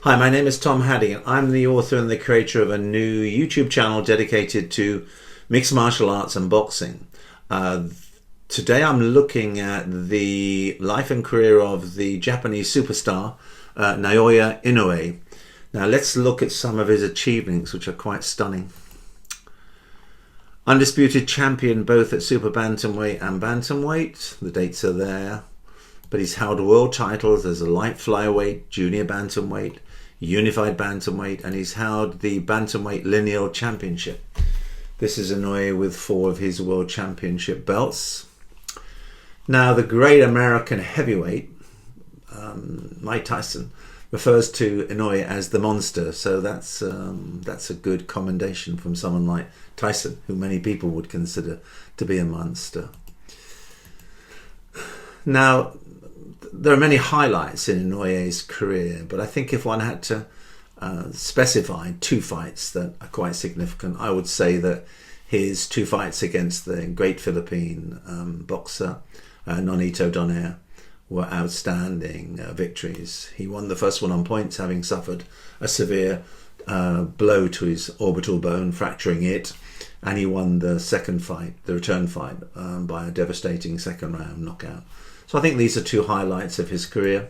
Hi, my name is Tom Haddy, and I'm the author and the creator of a new YouTube channel dedicated to mixed martial arts and boxing. Today I'm looking at the life and career of the Japanese superstar Naoya Inoue. Now let's look at some of his achievements, which are quite stunning. Undisputed champion both at super bantamweight and bantamweight. The dates are there. But he's held world titles as a light flyweight, junior bantamweight, unified bantamweight, and he's held the bantamweight lineal championship. This is Inoue with 4 of his world championship belts. Now the great American heavyweight, Mike Tyson, refers to Inoue as the monster, so that's a good commendation from someone like Tyson, who many people would consider to be a monster. Now, there are many highlights in Inoue's career, but I think if one had to specify 2 fights that are quite significant, I would say that his 2 fights against the great Philippine boxer Nonito Donaire were outstanding victories. He won the first one on points, having suffered a severe blow to his orbital bone, fracturing it, and he won the second fight, the return fight, by a devastating second round knockout. So I think these are 2 highlights of his career.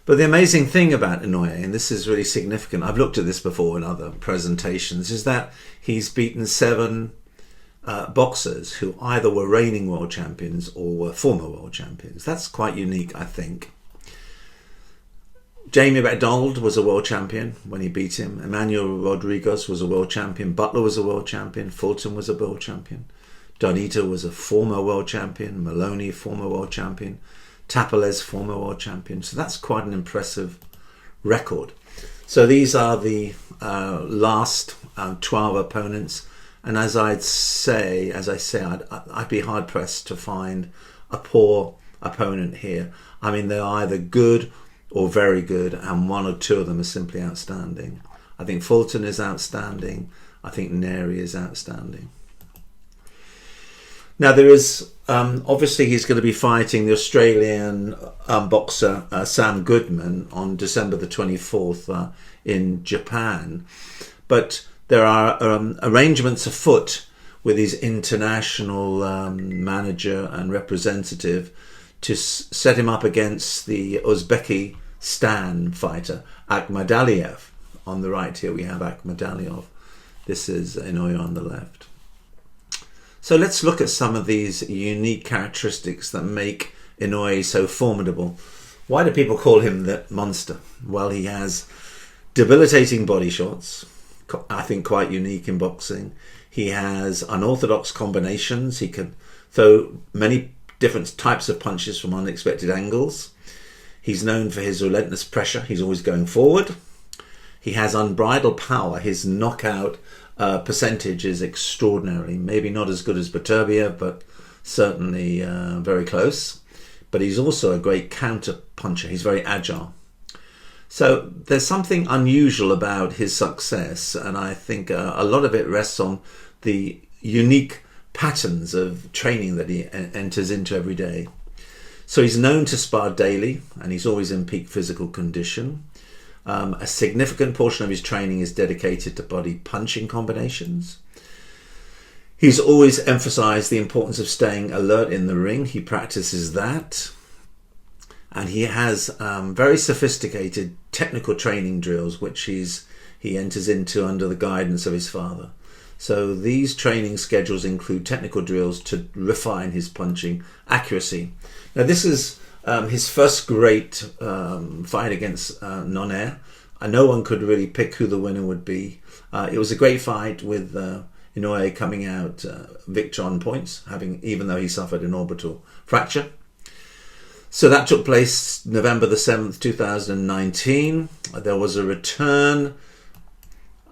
But the amazing thing about Inoue, and this is really significant, I've looked at this before in other presentations, is that he's beaten 7 boxers who either were reigning world champions or were former world champions. That's quite unique, I think. Jamie McDonald was a world champion when he beat him. Emmanuel Rodriguez was a world champion. Butler was a world champion. Fulton was a world champion. Donita was a former world champion. Maloney, former world champion. Tapales, former world champion. So that's quite an impressive record. So these are the last 12 opponents. And as I say, I'd be hard pressed to find a poor opponent here. I mean, they're either good or very good, and 1 or 2 of them are simply outstanding. I think Fulton is outstanding. I think Neri is outstanding. Now there is, obviously he's going to be fighting the Australian boxer Sam Goodman on December the 24th in Japan. But there are arrangements afoot with his international manager and representative to set him up against the Uzbekistan fighter Akhmadaliev. On the right here we have Akhmadaliev. This is Inoue on the left. So let's look at some of these unique characteristics that make Inoue so formidable. Why do people call him the monster? Well, he has debilitating body shots, I think quite unique in boxing. He has unorthodox combinations. He can throw many different types of punches from unexpected angles. He's known for his relentless pressure. He's always going forward. He has unbridled power. His knockout percentage is extraordinary. Maybe not as good as Beterbiev, but certainly very close. But he's also a great counter puncher. He's very agile. So there's something unusual about his success, and I think a lot of it rests on the unique patterns of training that he enters into every day. So he's known to spar daily, and he's always in peak physical condition. A significant portion of his training is dedicated to body punching combinations. He's always emphasized the importance of staying alert in the ring. He practices that. And he has very sophisticated technical training drills, which he enters into under the guidance of his father. So these training schedules include technical drills to refine his punching accuracy. Now this is his first great fight against Donaire. No one could really pick who the winner would be. It was a great fight with Inoue coming out victor on points, even though he suffered an orbital fracture. So that took place November the 7th, 2019. There was a return.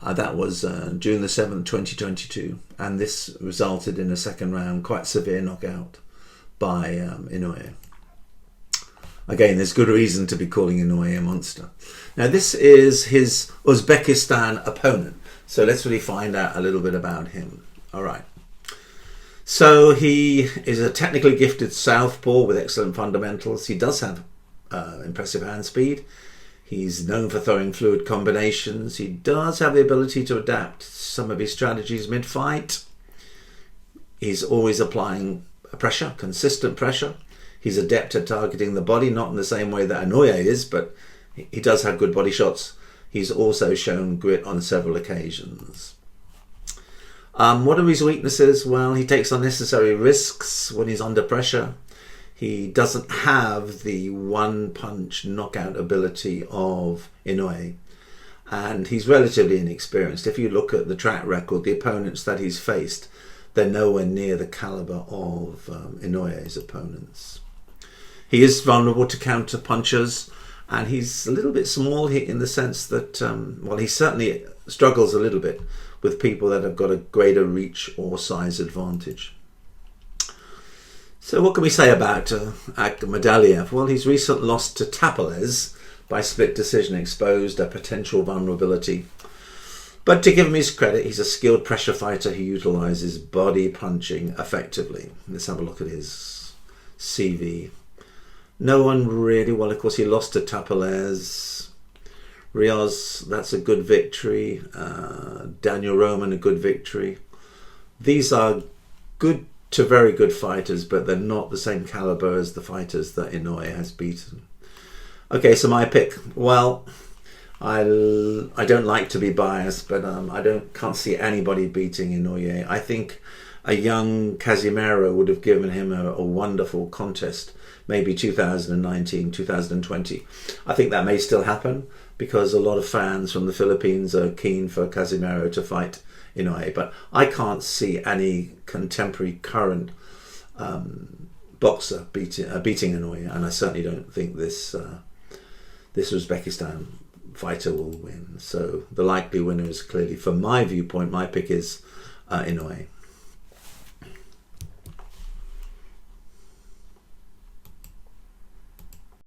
That was June the 7th, 2022. And this resulted in a second round, quite severe knockout by Inoue. Again, there's good reason to be calling Inoue a monster. Now, this is his Uzbekistan opponent. So let's really find out a little bit about him. All right. So he is a technically gifted southpaw with excellent fundamentals. He does have impressive hand speed. He's known for throwing fluid combinations. He does have the ability to adapt some of his strategies mid-fight. He's always applying pressure, consistent pressure. He's adept at targeting the body, not in the same way that Naoya is, but he does have good body shots. He's also shown grit on several occasions. What are his weaknesses? Well, he takes unnecessary risks when he's under pressure. He doesn't have the one-punch knockout ability of Inoue, and he's relatively inexperienced. If you look at the track record, the opponents that he's faced, they're nowhere near the caliber of Inoue's opponents. He is vulnerable to counter punchers, and he's a little bit small in the sense that, he certainly struggles a little bit with people that have got a greater reach or size advantage. So what can we say about Akhmadaliev? Well, his recent loss to Tapales by split decision exposed a potential vulnerability. But to give him his credit, he's a skilled pressure fighter who utilises body punching effectively. Let's have a look at his CV. No one really, well, of course, he lost to Tapales. Rios, that's a good victory. Daniel Roman, a good victory. These are good to very good fighters, but they're not the same caliber as the fighters that Inoue has beaten. Okay, so my pick. Well, I don't like to be biased, but can't see anybody beating Inoue. I think a young Casimiro would have given him a wonderful contest, maybe 2019, 2020. I think that may still happen because a lot of fans from the Philippines are keen for Casimiro to fight Inoue, but I can't see any contemporary current boxer beating Inoue, and I certainly don't think this Uzbekistan fighter will win. So the likely winner is clearly, from my viewpoint, my pick is Inoue.